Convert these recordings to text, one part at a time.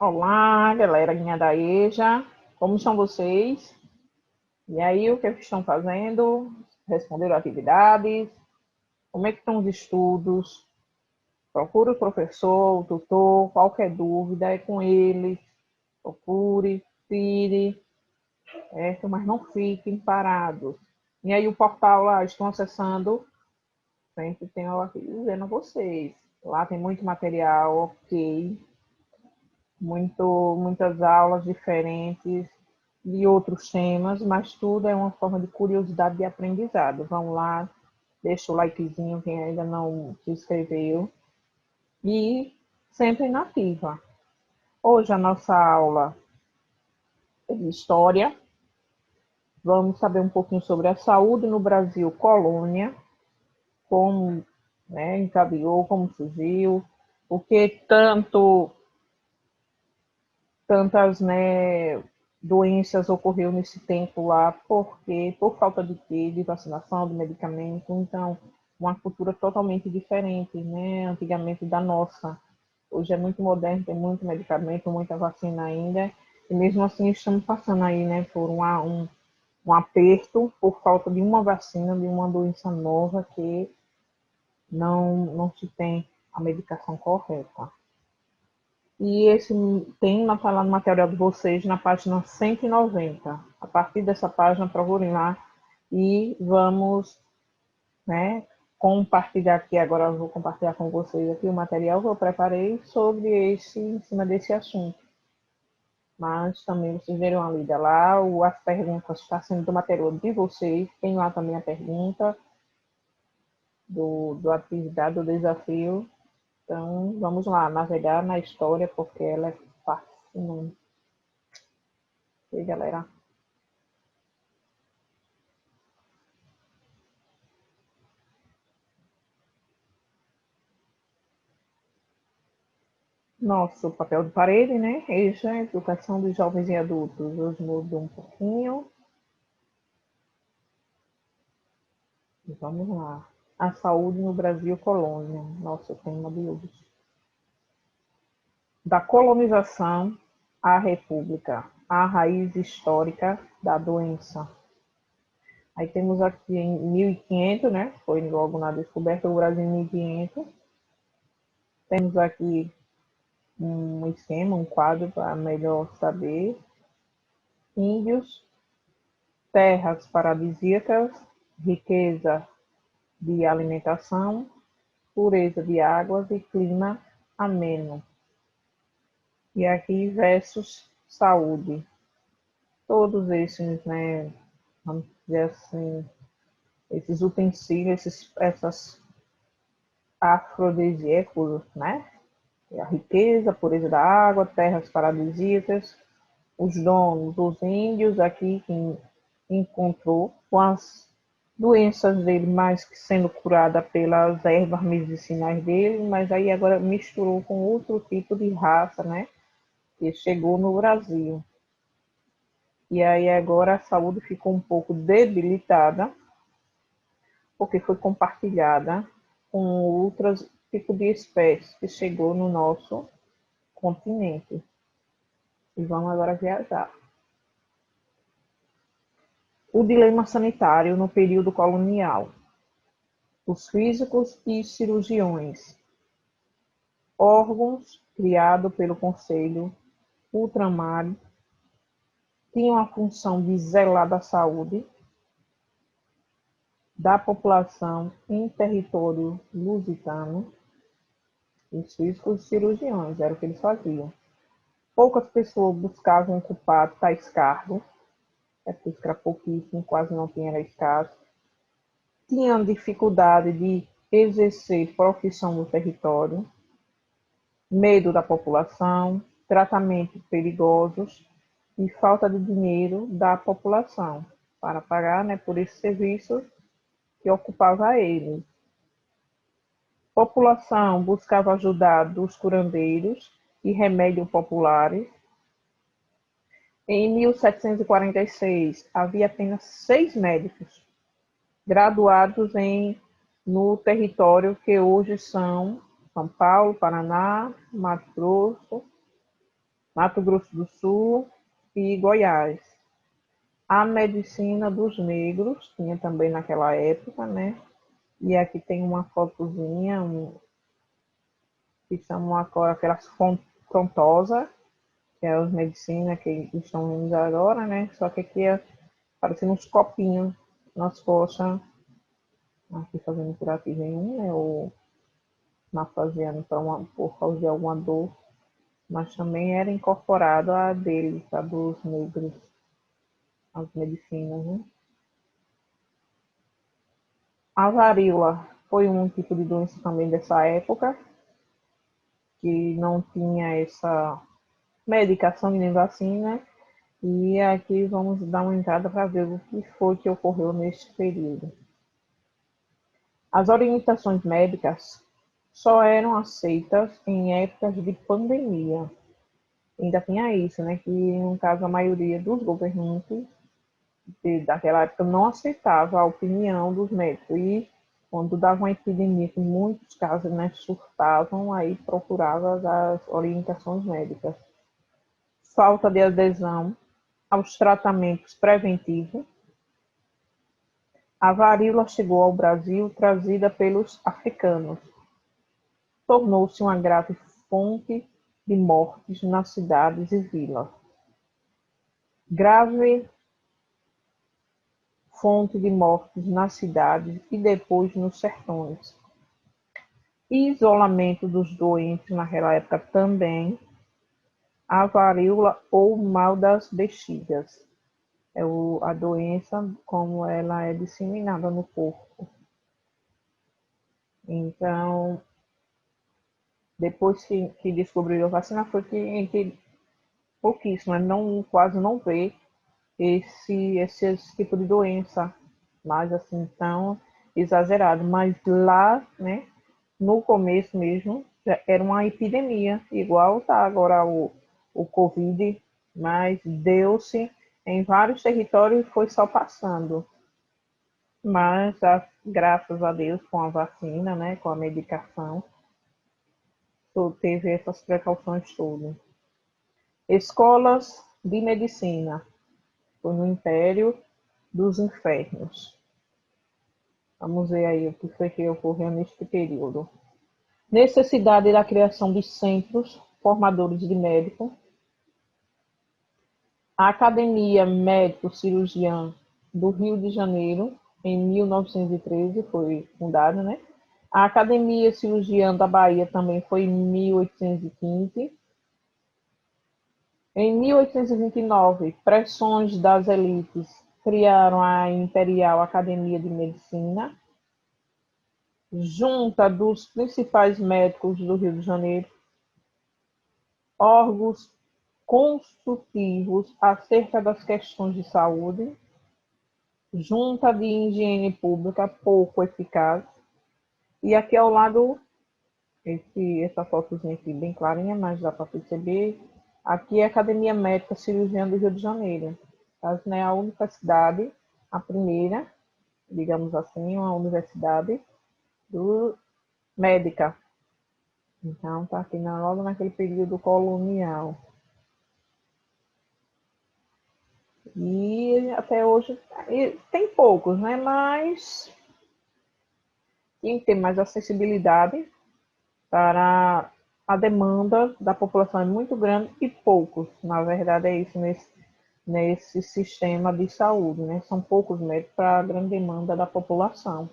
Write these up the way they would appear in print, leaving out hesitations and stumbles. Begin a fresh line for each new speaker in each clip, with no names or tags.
Olá, galerinha da EJA, como estão vocês? E aí, o que estão fazendo? Responderam atividades? Como é que estão os estudos? Procure o professor, o tutor, qualquer dúvida é com ele. Procure, tire, certo? Mas não fiquem parados. E aí, o portal lá, estão acessando, sempre tem algo aqui dizendo a vocês. Lá tem muito material, ok, muitas aulas diferentes de outros temas, mas tudo é uma forma de curiosidade de aprendizado. Vamos lá, deixa o likezinho quem ainda não se inscreveu e sempre na ativa. Hoje a nossa aula é de história. Vamos saber um pouquinho sobre a saúde no Brasil colônia, como, né, encadeou, como surgiu, o que tantas, né, doenças ocorreu nesse tempo lá, porque por falta de quê? De vacinação, de medicamento, então uma cultura totalmente diferente, né, antigamente da nossa. Hoje é muito moderno, tem muito medicamento, muita vacina ainda, e mesmo assim estamos passando aí, né, por um aperto por falta de uma vacina, de uma doença nova que não se tem a medicação correta. E esse tema está lá no material de vocês, na página 190. A partir dessa página, procurem lá e vamos, né, compartilhar aqui. Agora eu vou compartilhar com vocês aqui o material que eu preparei em cima desse assunto. Mas também vocês deram uma lida lá, as perguntas estão sendo do material de vocês. Tem lá também a pergunta do atividade, do desafio. Então, vamos lá, navegar na história, porque ela é fascinante. E aí, galera? Nosso papel de parede, né? Essa é a educação dos jovens e adultos. Hoje mudou um pouquinho. Vamos lá. A saúde no Brasil colônia. Nosso tema de hoje. Da colonização à república. A raiz histórica da doença. Aí temos aqui em 1500, né? Foi logo na descoberta do Brasil em 1500. Temos aqui um esquema, um quadro para melhor saber. Índios, terras paradisíacas, riqueza de alimentação, pureza de águas e clima ameno. E aqui versus saúde. Todos esses, né, vamos dizer assim, esses utensílios, essas afrodisíacos, né? A riqueza, a pureza da água, terras paradisíacas, os donos, os índios aqui que encontrou com as doenças dele, mais que sendo curada pelas ervas medicinais dele, mas aí agora misturou com outro tipo de raça, né? Que chegou no Brasil. E aí agora a saúde ficou um pouco debilitada, porque foi compartilhada com outros tipos de espécies que chegou no nosso continente. E vamos agora viajar. O dilema sanitário no período colonial. Os físicos e cirurgiões. Órgãos criados pelo Conselho Ultramar tinham a função de zelar da saúde da população em território lusitano. Os físicos e cirurgiões, era o que eles faziam. Poucas pessoas buscavam ocupar tais cargos, porque era pouquíssimo, quase não tinha, era escasso. Tinham dificuldade de exercer profissão no território, medo da população, tratamentos perigosos e falta de dinheiro da população para pagar, né, por esse serviço que ocupava ele. A população buscava ajudar dos curandeiros e remédios populares. Em 1746, havia apenas 6 médicos graduados no território que hoje são São Paulo, Paraná, Mato Grosso Mato Grosso do Sul e Goiás. A medicina dos negros tinha também naquela época, né? E aqui tem uma fotozinha, que são aquelas frontosa, que é as medicinas que estão vindo agora, né? Só que aqui é parecendo uns copinhos nas costas, aqui fazendo curativo em um, né? Ou massageiano por causa de alguma dor, mas também era incorporado a deles, a dos negros, as medicinas, né? A varíola foi um tipo de doença também dessa época, que não tinha essa medicação e nem vacina. E aqui vamos dar uma entrada para ver o que foi que ocorreu neste período. As orientações médicas só eram aceitas em épocas de pandemia. Ainda tinha isso, né? Que no caso a maioria dos governantes daquela época não aceitava a opinião dos médicos. E quando dava uma epidemia, que muitos casos, né, surtavam, aí procurava as orientações médicas. Falta de adesão aos tratamentos preventivos. A varíola chegou ao Brasil trazida pelos africanos. Tornou-se uma grave fonte de mortes nas cidades e vilas. Grave fonte de mortes nas cidades e depois nos sertões. Isolamento dos doentes naquela época também. A varíola ou mal das bexigas. É a doença como ela é disseminada no corpo. Então, depois que descobriram a vacina, foi que pouquíssimo, não, quase não vê esse tipo de doença mais assim tão exagerado. Mas lá, né, no começo mesmo, já era uma epidemia, igual tá agora o Covid, mas deu-se em vários territórios e foi só passando. Mas, graças a Deus, com a vacina, né, com a medicação, teve essas precauções todas. Escolas de medicina. Foi no Império dos Infernos. Vamos ver aí o que foi que ocorreu neste período. Necessidade da criação de centros formadores de médicos. A Academia Médico-Cirurgiã do Rio de Janeiro, em 1913, foi fundada, né? A Academia Cirurgiã da Bahia também foi em 1815. Em 1829, pressões das elites criaram a Imperial Academia de Medicina, junta dos principais médicos do Rio de Janeiro, órgãos consultivos acerca das questões de saúde, junta de higiene pública pouco eficaz. E aqui ao lado, essa fotozinha aqui bem clarinha, mas dá para perceber, aqui é a Academia Médica Cirurgiã do Rio de Janeiro. Mas, né, a universidade, a primeira, digamos assim, uma universidade médica. Então, está aqui logo naquele período colonial. E até hoje tem poucos, né? Mas quem tem mais acessibilidade para a demanda da população é muito grande e poucos. Na verdade, é isso nesse sistema de saúde, né? São poucos médicos para a grande demanda da população.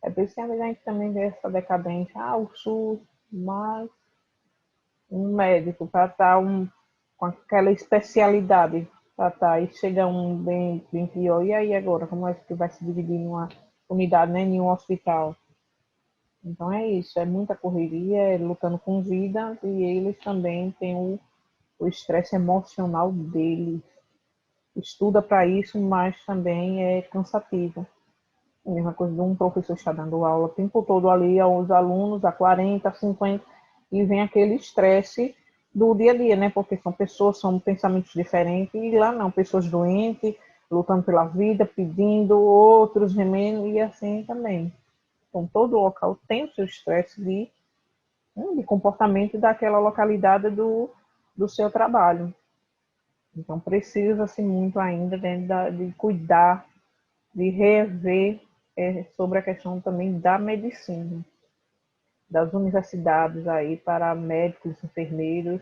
É por isso que a gente também vê essa decadência, o SUS, mas um médico para estar com aquela especialidade para estar, e chega um bem pior, e aí agora, como é que vai se dividir em uma unidade, né, em um hospital? Então é isso, é muita correria, é lutando com vida, e eles também têm o estresse emocional deles. Estuda para isso, mas também é cansativo. A mesma coisa de um professor estar dando aula o tempo todo ali aos alunos, a 40, 50, e vem aquele estresse do dia a dia, né? Porque são pessoas, são pensamentos diferentes, e lá não, pessoas doentes, lutando pela vida, pedindo, outros remendo, e assim também. Então, todo local tem o seu estresse de comportamento daquela localidade do seu trabalho. Então, precisa-se muito ainda de cuidar, de rever sobre a questão também da medicina, das universidades aí para médicos, enfermeiros.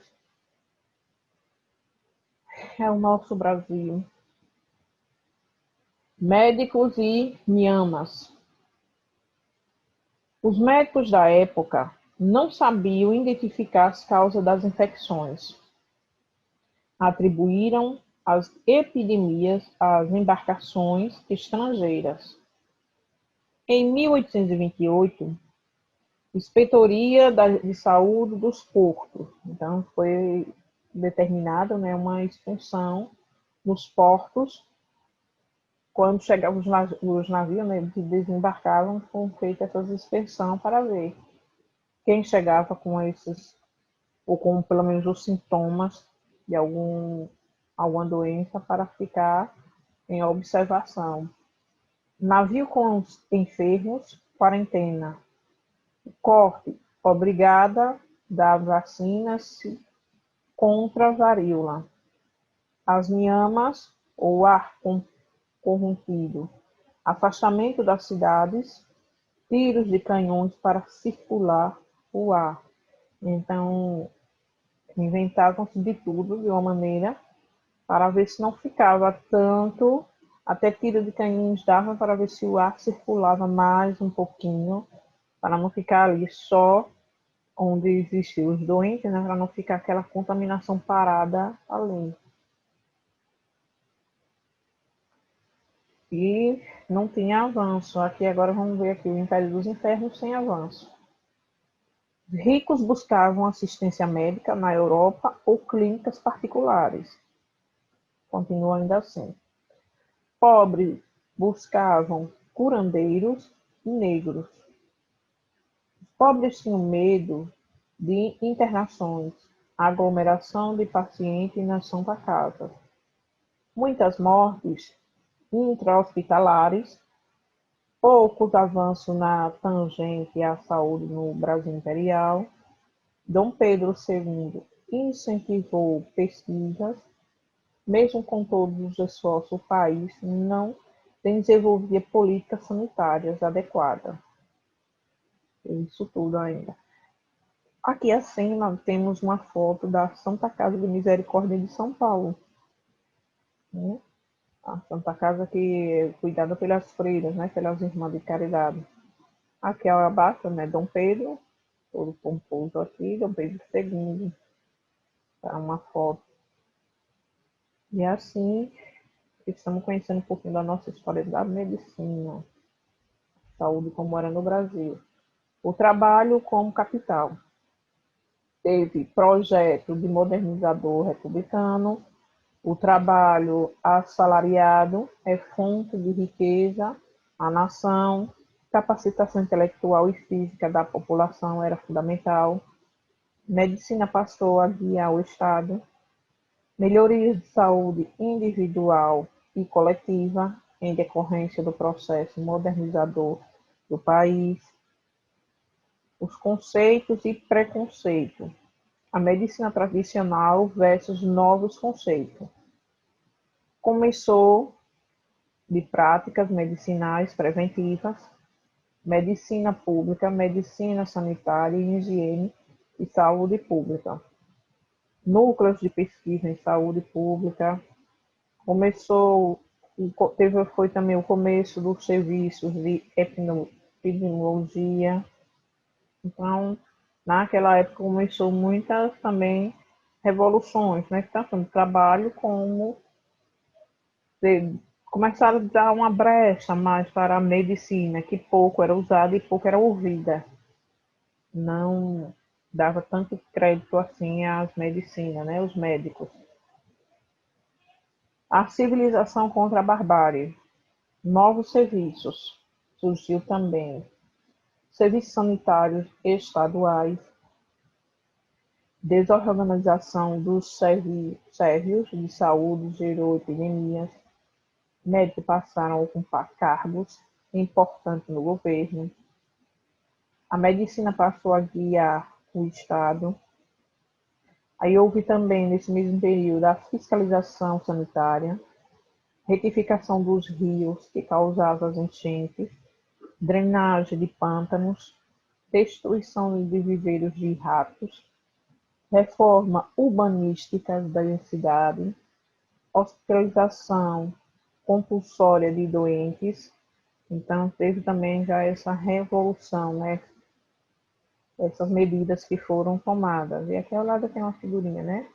É o nosso Brasil. Médicos e nhamas. Os médicos da época não sabiam identificar as causas das infecções. Atribuíram as epidemias às embarcações estrangeiras. Em 1828, Inspetoria de Saúde dos Portos. Então, foi determinada, né, uma expulsão nos portos. Quando chegavam os navios, né, que desembarcavam, foram feitas essas inspeções para ver quem chegava com esses, ou com pelo menos os sintomas de alguma doença, para ficar em observação. Navio com os enfermos, quarentena. Corte obrigada da vacinas contra a varíola. As nhamas, ou ar corrompido. Afastamento das cidades, tiros de canhões para circular o ar. Então, inventavam-se de tudo de uma maneira para ver se não ficava tanto, até tiro de canhões dava para ver se o ar circulava mais um pouquinho, para não ficar ali só onde existiam os doentes, né, para não ficar aquela contaminação parada ali. E não tinha avanço. Aqui agora vamos ver aqui o Império dos Infernos sem avanço. Ricos buscavam assistência médica na Europa ou clínicas particulares. Continua ainda assim. Pobres buscavam curandeiros e negros. Os pobres tinham medo de internações, aglomeração de pacientes na Santa Casa. Muitas mortes intra-hospitalares, poucos avanços na tangente à saúde no Brasil Imperial. Dom Pedro II incentivou pesquisas, mesmo com todos os esforços, o país não desenvolvia políticas sanitárias adequadas. Isso tudo ainda. Aqui acima temos uma foto da Santa Casa de Misericórdia de São Paulo. Né? A Santa Casa que é cuidada pelas freiras, né? Pelas irmãs de caridade. Aqui abaixo, né? Dom Pedro, todo pomposo aqui, Dom Pedro II. Tá uma foto. E assim, estamos conhecendo um pouquinho da nossa história da medicina, saúde como era no Brasil. O trabalho como capital. Teve projeto de modernizador republicano. O trabalho assalariado é fonte de riqueza à nação. Capacitação intelectual e física da população era fundamental. Medicina passou a guiar o Estado. Melhorias de saúde individual e coletiva em decorrência do processo modernizador do país. Os conceitos e preconceitos. A medicina tradicional versus novos conceitos. Começou de práticas medicinais preventivas, medicina pública, medicina sanitária e higiene e saúde pública. Núcleos de pesquisa em saúde pública. Foi também o começo dos serviços de epidemiologia. Então, naquela época começou muitas também revoluções, né? Tanto no trabalho como começaram a dar uma brecha mais para a medicina, que pouco era usada e pouco era ouvida. Não dava tanto crédito assim às medicinas, né? Os médicos. A civilização contra a barbárie. Novos serviços. Surgiu também serviços sanitários estaduais, desorganização dos serviços de saúde gerou epidemias, médicos passaram a ocupar cargos importantes no governo, a medicina passou a guiar o Estado, Aí houve também, nesse mesmo período, a fiscalização sanitária, retificação dos rios que causavam as enchentes, drenagem de pântanos, destruição de viveiros de ratos, reforma urbanística da cidade, hospitalização compulsória de doentes. Então, teve também já essa revolução, né? Essas medidas que foram tomadas. E aqui ao lado tem uma figurinha, né?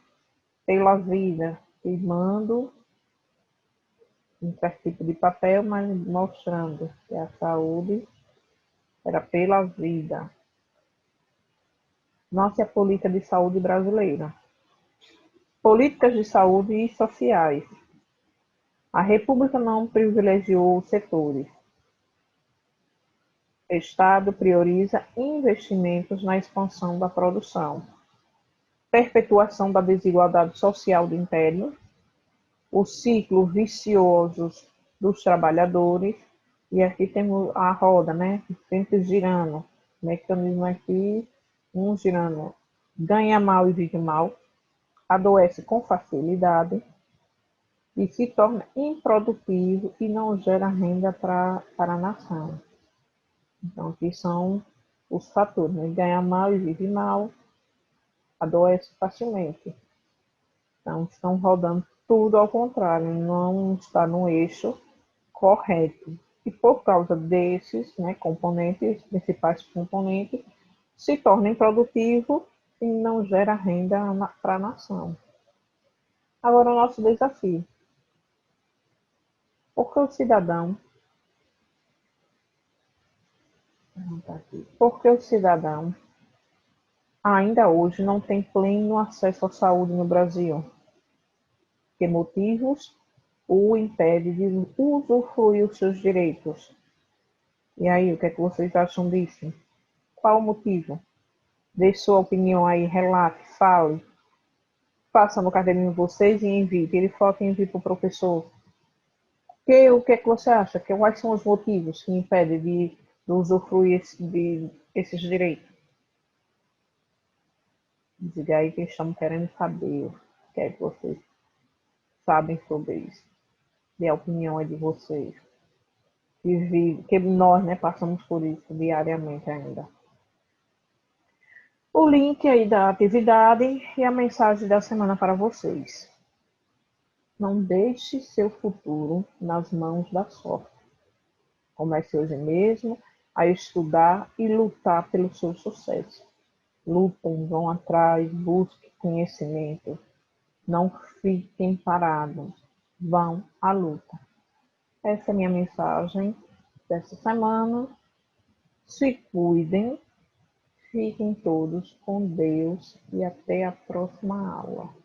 Pela vida, queimando um certo tipo de papel, mas mostrando que a saúde era pela vida. Nossa política de saúde brasileira. Políticas de saúde e sociais. A República não privilegiou os setores. O Estado prioriza investimentos na expansão da produção, perpetuação da desigualdade social do império, o ciclo vicioso dos trabalhadores, e aqui temos a roda, né? Sempre girando, o mecanismo aqui, um girando, ganha mal e vive mal, adoece com facilidade e se torna improdutivo e não gera renda para a nação. Então, aqui são os fatores, né? Ganha mal e vive mal, adoece facilmente. Então, estão rodando tudo ao contrário, não está no eixo correto. E por causa desses, né, componentes, principais componentes, se torna improdutivo e não gera renda para a nação. Agora, o nosso desafio. Por que o cidadão, por que o cidadão ainda hoje não tem pleno acesso à saúde no Brasil? Que motivos o impede de usufruir os seus direitos? E aí, o que é que vocês acham disso? Qual o motivo? Deixe sua opinião aí, relate, fale. Faça no caderninho vocês e envie. Tire foto e envie para o professor. O que é que você acha? Quais são os motivos que impedem de usufruir esses direitos? Diga aí que estamos querendo saber o que é que vocês sabem sobre isso. E a opinião é de vocês. Que nós, né, passamos por isso diariamente ainda. O link aí da atividade e a mensagem da semana para vocês. Não deixe seu futuro nas mãos da sorte. Comece hoje mesmo a estudar e lutar pelo seu sucesso. Lutem, vão atrás, busquem conhecimento. Não fiquem parados. Vão à luta. Essa é a minha mensagem dessa semana. Se cuidem, fiquem todos com Deus e até a próxima aula.